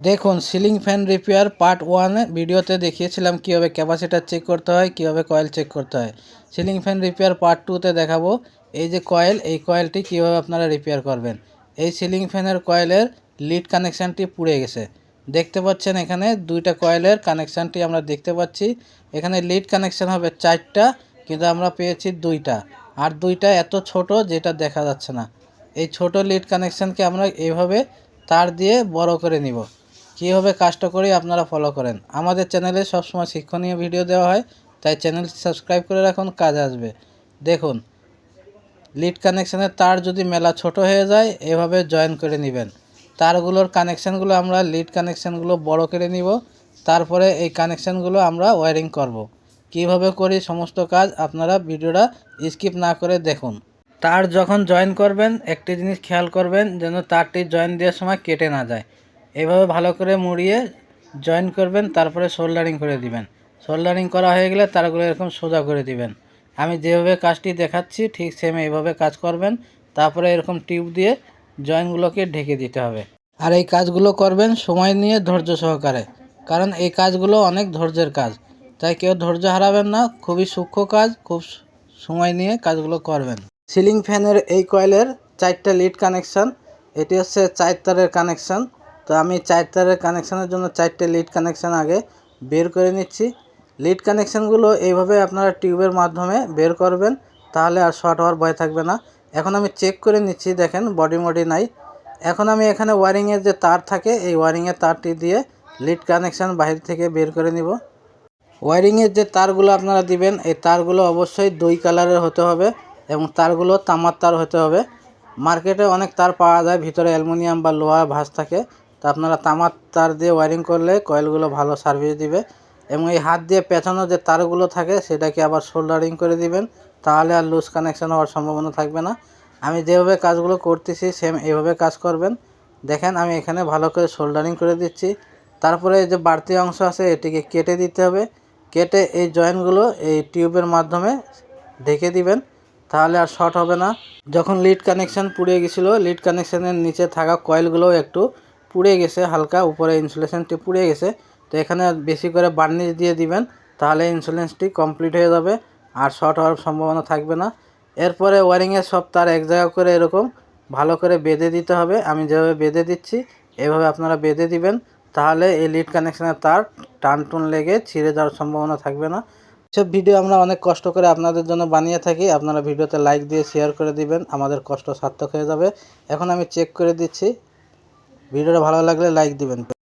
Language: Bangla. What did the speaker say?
দেখুন, সিলিং ফ্যান রিপেয়ার পার্ট 1 ভিডিওতে দেখিয়েছিলাম কীভাবে ক্যাপাসিটার চেক করতে হয়, কীভাবে কয়েল চেক করতে হয়। সিলিং ফ্যান রিপেয়ার পার্ট 2তে দেখাবো এই যে কয়েল, এই কয়েলটি কীভাবে আপনারা রিপেয়ার করবেন। এই সিলিং ফ্যানের কয়েলের লিড কানেকশানটি পুড়ে গেছে, দেখতে পাচ্ছেন এখানে দুইটা কয়েলের কানেকশানটি আমরা দেখতে পাচ্ছি। এখানে লিড কানেকশান হবে 4টা, কিন্তু আমরা পেয়েছি 2টা, আর 2টা এত ছোট যেটা দেখা যাচ্ছে না। এই ছোট লিড কানেকশানকে আমরা এইভাবে তার দিয়ে বড় করে নিব। কীভাবে কাজটা করি আপনারা ফলো করেন। আমাদের চ্যানেলে সবসময় শিক্ষণীয় ভিডিও দেওয়া হয়, তাই চ্যানেলটি সাবস্ক্রাইব করে রাখুন, কাজে আসবে। দেখুন, লিড কানেকশানের তার যদি মেলা ছোট হয়ে যায় এভাবে জয়েন করে নেবেন। তারগুলোর কানেকশানগুলো আমরা লিড কানেকশানগুলো বড় করে নিব, তারপরে এই কানেকশানগুলো আমরা ওয়্যারিং করব। কিভাবে করি সমস্ত কাজ আপনারা ভিডিওটা স্কিপ না করে দেখুন। তার যখন জয়েন করবেন একটি জিনিস খেয়াল করবেন যেন তারটি জয়েন দেওয়ার সময় কেটে না যায়। এইভাবে ভালো করে মুড়িয়ে জয়েন করবেন, তারপরে সোল্ডারিং করে দিবেন। সোল্ডারিং করা হয়ে গেলে তারগুলো এরকম সোজা করে দিবেন। আমি যেভাবে কাজটি দেখাচ্ছি ঠিক সেম এইভাবে কাজ করবেন। তারপরে এরকম টিউব দিয়ে জয়েনগুলোকে ঢেকে দিতে হবে। আর এই কাজগুলো করবেন সময় নিয়ে, ধৈর্য সহকারে, কারণ এই কাজগুলো অনেক ধৈর্যের কাজ, তাই কেউ ধৈর্য হারাবেন না। খুবই সূক্ষ্ম কাজ, খুব সময় নিয়ে কাজগুলো করবেন। সিলিং ফ্যানের এই কয়েলের 4টা লিড কানেকশান, এটি হচ্ছে 4 তারের কানেকশান। তো আমি 4 তারের কানেকশানের জন্য 4টে লিড কানেকশান আগে বের করে নিচ্ছি। লিড কানেকশানগুলো এইভাবে আপনারা টিউবের মাধ্যমে বের করবেন, তাহলে আর শর্ট হওয়ার ভয় থাকবে না। এখন আমি চেক করে নিচ্ছি, দেখেন বডি মডি নাই। এখন আমি এখানে ওয়ারিংয়ের যে তার থাকে এই ওয়ারিংয়ের তারটি দিয়ে লিড কানেকশান বাহির থেকে বের করে নিব। ওয়ারিংয়ের যে তারগুলো আপনারা দিবেন এই তারগুলো অবশ্যই 2 কালারের হতে হবে এবং তারগুলো তামার তার হতে হবে। মার্কেটে অনেক তার পাওয়া যায় ভিতরে অ্যালুমিনিয়াম বা লোহা ভাঁজ থাকে, তো আপনারা তামার তার দিয়ে ওয়ারিং করলে কয়েলগুলো ভালো সার্ভিস দিবে। এবং এই হাত দিয়ে পেঁচানো যে তারগুলো থাকে সেটাকে আবার সোল্ডারিং করে দিবেন, তাহলে আর লুজ কানেকশান হওয়ার সম্ভাবনা থাকবে না। আমি যেভাবে কাজগুলো করতেছি সেম এইভাবে কাজ করবেন। দেখেন আমি এখানে ভালো করে সোল্ডারিং করে দিচ্ছি। তারপরে এই যে বাড়তি অংশ আছে এটিকে কেটে দিতে হবে। কেটে এই জয়েন্টগুলো এই টিউবের মাধ্যমে ঢেকে দিবেন, তাহলে আর শর্ট হবে না। যখন লিড কানেকশান পুড়ে গেছিলো, লিড কানেকশানের নিচে থাকা কয়েলগুলোও একটু পুড়ে গেছে, হালকা উপরে ইনসুলেশনটি পুড়ে গেছে। তো এখানে বেশি করে বার্নিশ দিয়ে দিবেন, তাহলে ইনসুলেশনটি কমপ্লিট হয়ে যাবে, আর শর্ট হওয়ার সম্ভাবনা থাকবে না। এরপরে ওয়ারিংয়ের সব তার এক জায়গা করে এরকম ভালো করে বেঁধে দিতে হবে। আমি যেভাবে বেঁধে দিচ্ছি এভাবে আপনারা বেঁধে দিবেন, তাহলে এই লিড কানেকশানের তার টানটুন লেগে ছিঁড়ে যাওয়ার সম্ভাবনা থাকবে না। সব ভিডিও আমরা অনেক কষ্ট করে আপনাদের জন্য বানিয়ে থাকি, আপনারা ভিডিওতে লাইক দিয়ে শেয়ার করে দিবেন, আমাদের কষ্ট সার্থক হয়ে যাবে। এখন আমি চেক করে দিচ্ছি, ভিডিওটা ভালো লাগলে লাইক দিবেন।